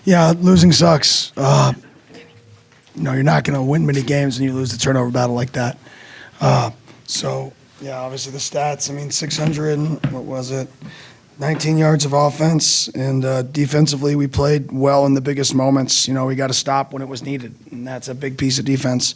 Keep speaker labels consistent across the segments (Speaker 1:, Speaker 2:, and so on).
Speaker 1: Yeah, losing sucks. You're not going to win many games when you lose the turnover battle like that. Yeah, obviously the stats. I mean, 600 and what was it? 19 yards of offense, and defensively we played well in the biggest moments. We got to stop when it was needed, and that's a big piece of defense.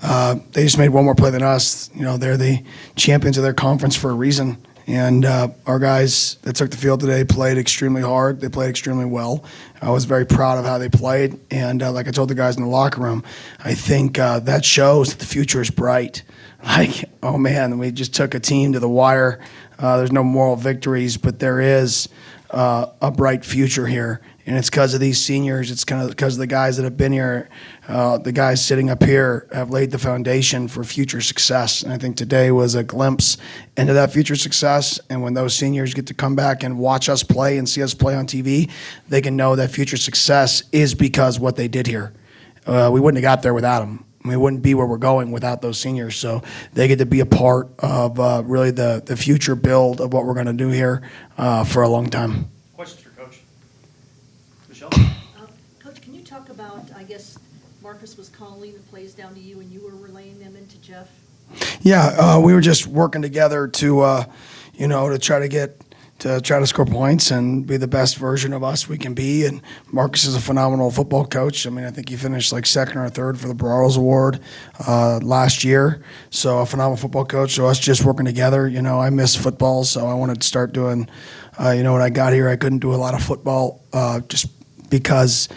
Speaker 1: They just made one more play than us. They're the champions of their conference for a reason. And our guys that took the field today played extremely hard. They played extremely well. I was very proud of how they played. And like I told the guys in the locker room, I think that shows that the future is bright. Like, oh, man, we just took a team to the wire. There's no moral victories, but there is a bright future here. And it's because of these seniors. It's kind of because of the guys that have been here. The guys sitting up here have laid the foundation for future success. And I think today was a glimpse into that future success. And when those seniors get to come back and watch us play and see us play on TV, they can know that future success is because what they did here. We wouldn't have got there without them. We wouldn't be where we're going without those seniors. So they get to be a part of really the future build of what we're going to do here for a long time.
Speaker 2: Questions for Coach? Michelle?
Speaker 3: Coach, can you talk about, I guess, Marcus was calling the plays down to you and you were relaying them into Jeff?
Speaker 1: Yeah, we were just working together to try to score points and be the best version of us we can be. And Marcus is a phenomenal football coach. I mean, I think he finished like second or third for the Burrows Award last year. So a phenomenal football coach. So us just working together. I miss football, so I wanted to start doing. When I got here, I couldn't do a lot of football just because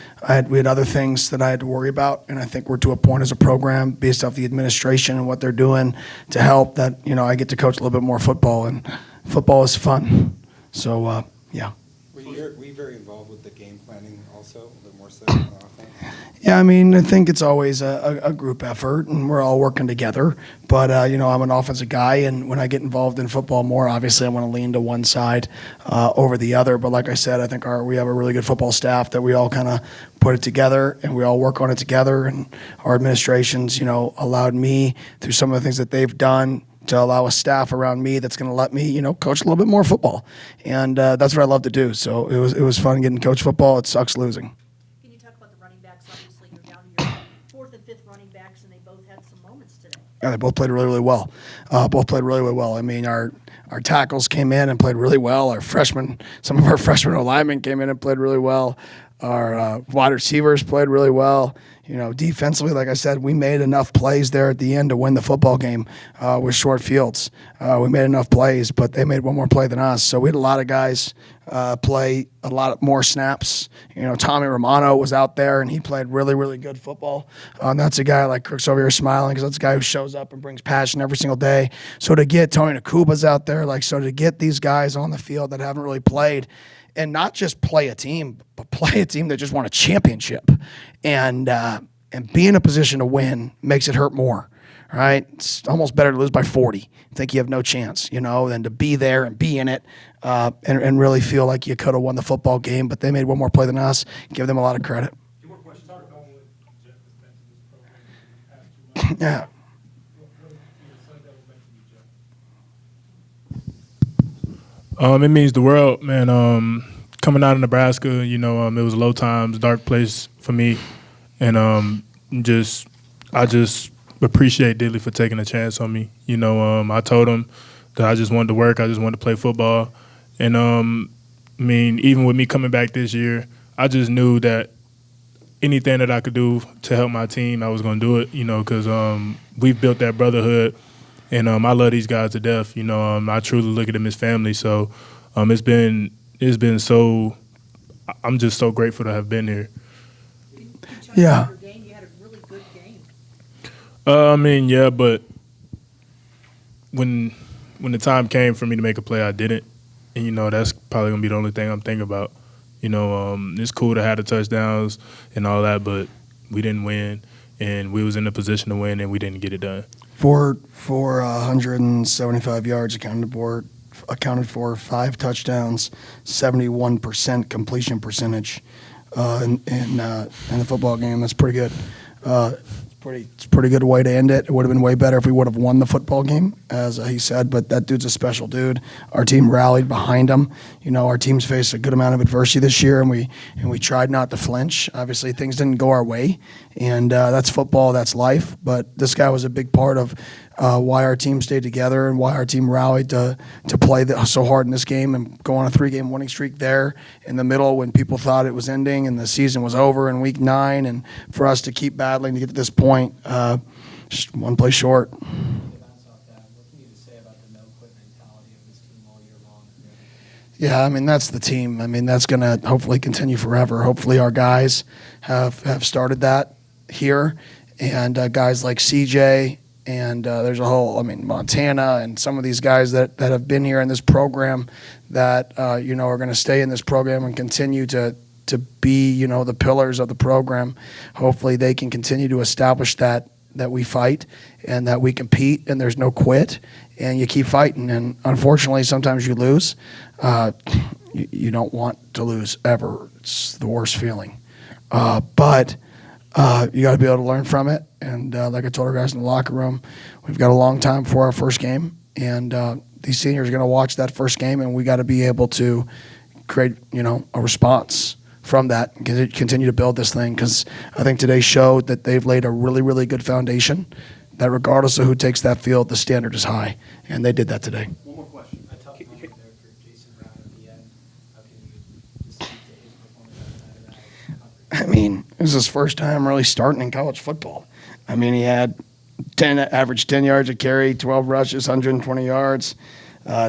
Speaker 1: we had other things that I had to worry about. And I think we're to a point as a program based off the administration and what they're doing to help that, I get to coach a little bit more football, and football is fun. So, yeah.
Speaker 4: Were you very involved with the game planning also, a little more so on offense?
Speaker 1: Yeah, I mean, I think it's always a group effort, and we're all working together. But, I'm an offensive guy, and when I get involved in football more, obviously I want to lean to one side over the other. But like I said, I think we have a really good football staff that we all kind of put it together, and we all work on it together. And our administrations, allowed me, through some of the things that they've done, to allow a staff around me that's going to let me, coach a little bit more football. And that's what I love to do. So it was fun getting to coach football. It sucks losing.
Speaker 3: Can you talk about the running backs? Obviously, you're down to your fourth and fifth running backs, and they both had some moments today.
Speaker 1: Yeah, they both played really, really well. Really well. I mean, our tackles came in and played really well. Some of our freshman linemen came in and played really well. Our wide receivers played really well. Defensively, like I said, we made enough plays there at the end to win the football game with short fields. We made enough plays, but they made one more play than us. So we had a lot of guys play a lot more snaps. Tommy Romano was out there, and he played really, really good football. That's a guy like Crook's over here smiling because that's a guy who shows up and brings passion every single day. So to get Tony Nakuba's out there, to get these guys on the field that haven't really played, and not just play a team, but play a team that just won a championship, and be in a position to win makes it hurt more, right? It's almost better to lose by 40. Think you have no chance, than to be there and be in it and really feel like you could have won the football game. But they made one more play than us. Give them a lot of credit.
Speaker 2: Two more questions.
Speaker 1: Yeah.
Speaker 5: It means the world, man. Coming out of Nebraska, it was low times, dark place for me, and I just appreciate Dilly for taking a chance on me. I told him that I just wanted to work, I just wanted to play football, and even with me coming back this year, I just knew that anything that I could do to help my team, I was going to do it. Because we've built that brotherhood. And I love these guys to death. I truly look at them as family. So it's been so. I'm just so grateful to have been here.
Speaker 1: Yeah.
Speaker 3: You had a really good game.
Speaker 5: Yeah, but when the time came for me to make a play, I didn't. And that's probably gonna be the only thing I'm thinking about. It's cool to have the touchdowns and all that, but we didn't win, and we was in a position to win, and we didn't get it done.
Speaker 1: For 175 yards accounted for 5 touchdowns, 71% completion percentage in the football game. That's pretty good. it's a pretty good way to end it. It would have been way better if we would have won the football game, as he said, but that dude's a special dude. Our team rallied behind him. You know, our team's faced a good amount of adversity this year, and we tried not to flinch. Obviously, things didn't go our way, and that's football, that's life, but this guy was a big part of why our team stayed together and why our team rallied to play so hard in this game and go on a 3-game winning streak there in the middle when people thought it was ending and the season was over in week 9, and for us to keep battling to get to this point, just one play short.
Speaker 6: What can you say about the no-quit mentality of this team all year long?
Speaker 1: Yeah, I mean, that's the team. I mean, that's going to hopefully continue forever. Hopefully our guys have started that here, and guys like CJ, and there's a whole, I mean, Montana and some of these guys that have been here in this program that, are going to stay in this program and continue to be, the pillars of the program. Hopefully they can continue to establish that we fight and that we compete and there's no quit and you keep fighting. And unfortunately, sometimes you lose. You don't want to lose ever. It's the worst feeling. But you got to be able to learn from it. And like I told our guys in the locker room, we've got a long time before our first game. And these seniors are going to watch that first game, and we got to be able to create, a response from that and continue to build this thing. Because I think today showed that they've laid a really, really good foundation, that regardless of who takes that field, the standard is high. And they did that today.
Speaker 2: One more question.
Speaker 6: A tough moment there for Jason Brown at the end. How can you just speak to his performance after that?
Speaker 1: I mean, it was his first time really starting in college football. I mean, he had averaged 10 yards a carry, 12 rushes, 120 yards,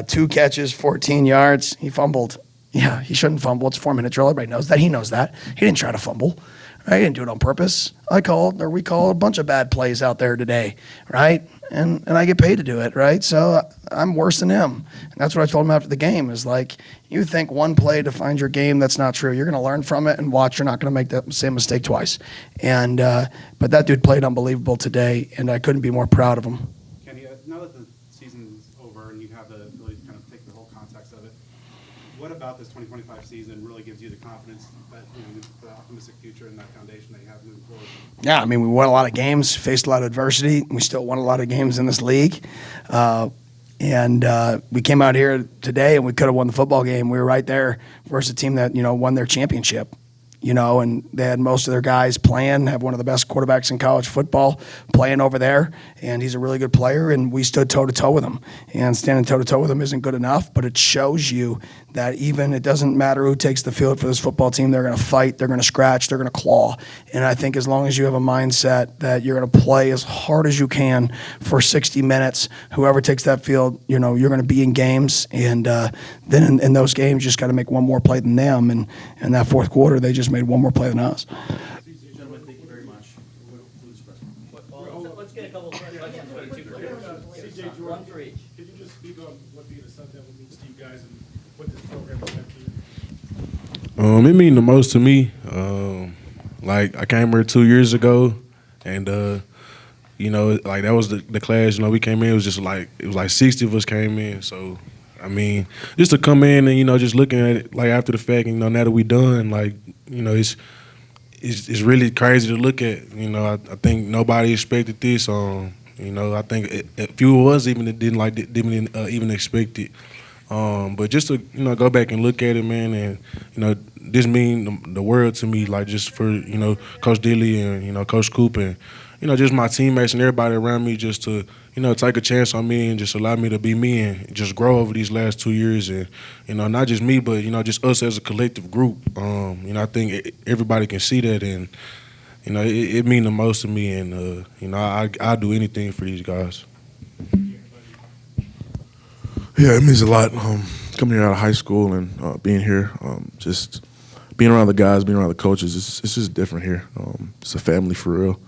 Speaker 1: 2 catches, 14 yards. He fumbled. Yeah, he shouldn't fumble. It's a 4-minute drill. Everybody knows that. He knows that. He didn't try to fumble. Right? He didn't do it on purpose. We called a bunch of bad plays out there today, right? And I get paid to do it, right? So I'm worse than him. And that's what I told him after the game is like, you think one play defines your game, that's not true. You're going to learn from it and watch. You're not going to make that same mistake twice. And but that dude played unbelievable today, and I couldn't be more proud of him.
Speaker 2: Kenny, now that the season's over and you have the ability to kind of take the whole context of it, what about this 2025 season really gives you the confidence that the optimistic future and that foundation that you have moving forward?
Speaker 1: Yeah, I mean, we won a lot of games, faced a lot of adversity. We still won a lot of games in this league. And we came out here today and we could have won the football game. We were right there versus a team that, won their championship. And they had most of their guys playing, have one of the best quarterbacks in college football playing over there, and he's a really good player, and we stood toe-to-toe with him. And standing toe-to-toe with him isn't good enough, but it shows you that even it doesn't matter who takes the field for this football team, they're going to fight, they're going to scratch, they're going to claw. And I think as long as you have a mindset that you're going to play as hard as you can for 60 minutes, whoever takes that field, you're going to be in games, and then in those games, you just got to make one more play than them. And in that fourth quarter, they just made one more play than us.
Speaker 2: Gentlemen, thank you very much.
Speaker 7: Let's get a couple of questions for the two
Speaker 6: CJ,
Speaker 7: One for each.
Speaker 8: Could you just speak on what being a Sun Devil means to you guys and what this program has meant to you?
Speaker 9: It mean the most to me. Like I came here 2 years ago, and like that was the class. We came in. It was like 60 of us came in. So I mean, just to come in and just looking at it like after the fact, and now that we done, like it's really crazy to look at. I think nobody expected this. I think a few of us even didn't even expect it. But just to go back and look at it, man, and this mean the world to me. Like just for Coach Dilly and Coach Coop and just my teammates and everybody around me, just to take a chance on me and just allow me to be me and just grow over these last 2 years. And not just me, but just us as a collective group. I think everybody can see that, and it mean the most to me. And I do anything for these guys.
Speaker 10: Yeah, it means a lot coming here out of high school and being here. Just being around the guys, being around the coaches, it's just different here. It's a family for real.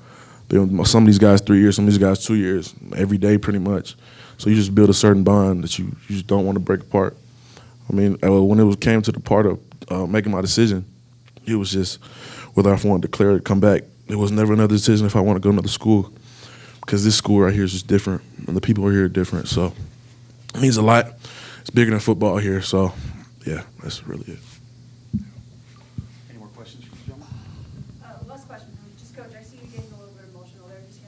Speaker 10: Been with some of these guys 3 years, some of these guys 2 years, every day pretty much. So you just build a certain bond that you just don't want to break apart. I mean, when it came to the part of making my decision, it was just whether I wanted to declare it, come back. It was never another decision if I want to go to another school, because this school right here is just different, and the people here are different. So it means a lot. It's bigger than football here. So, yeah, that's really it.
Speaker 2: Any more questions for the gentleman?
Speaker 11: Last question. Just, Coach, I see you getting a little bit emotional there. Just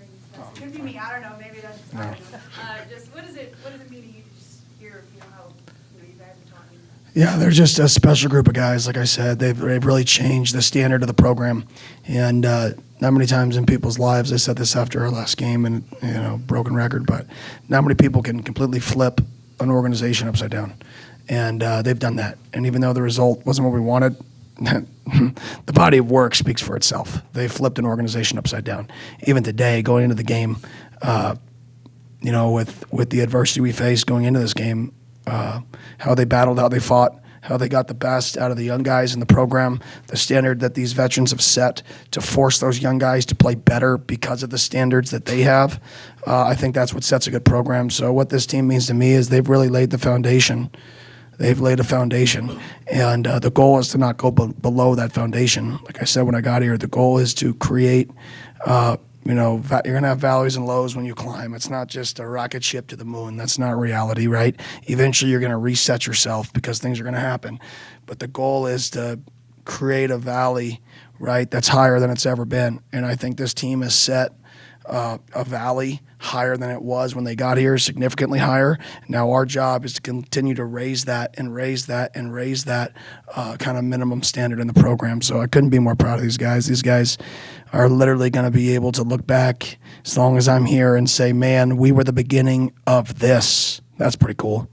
Speaker 11: Could be me, I don't know, maybe that's just, I don't know. Just, what does it mean to you to just hear, how, you guys are talking?
Speaker 1: Yeah, they're just a special group of guys. Like I said, they've really changed the standard of the program. And not many times in people's lives, I said this after our last game, and broken record, but not many people can completely flip an organization upside down. And they've done that. And even though the result wasn't what we wanted, the body of work speaks for itself. They flipped an organization upside down. Even today, going into the game, with the adversity we faced going into this game, how they battled, how they fought, how they got the best out of the young guys in the program, the standard that these veterans have set to force those young guys to play better because of the standards that they have. I think that's what sets a good program. So what this team means to me is they've really laid the foundation. They've laid a foundation, and the goal is to not go below that foundation. Like I said when I got here, the goal is to create, you're going to have valleys and lows when you climb. It's not just a rocket ship to the moon. That's not reality, right? Eventually, you're going to reset yourself because things are going to happen. But the goal is to create a valley, right, that's higher than it's ever been. And I think this team has set a valley higher than it was when they got here, significantly higher. Now our job is to continue to raise that and raise that and raise that kind of minimum standard in the program. So I couldn't be more proud of these guys. These guys are literally going to be able to look back as long as I'm here and say, man, we were the beginning of this. That's pretty cool.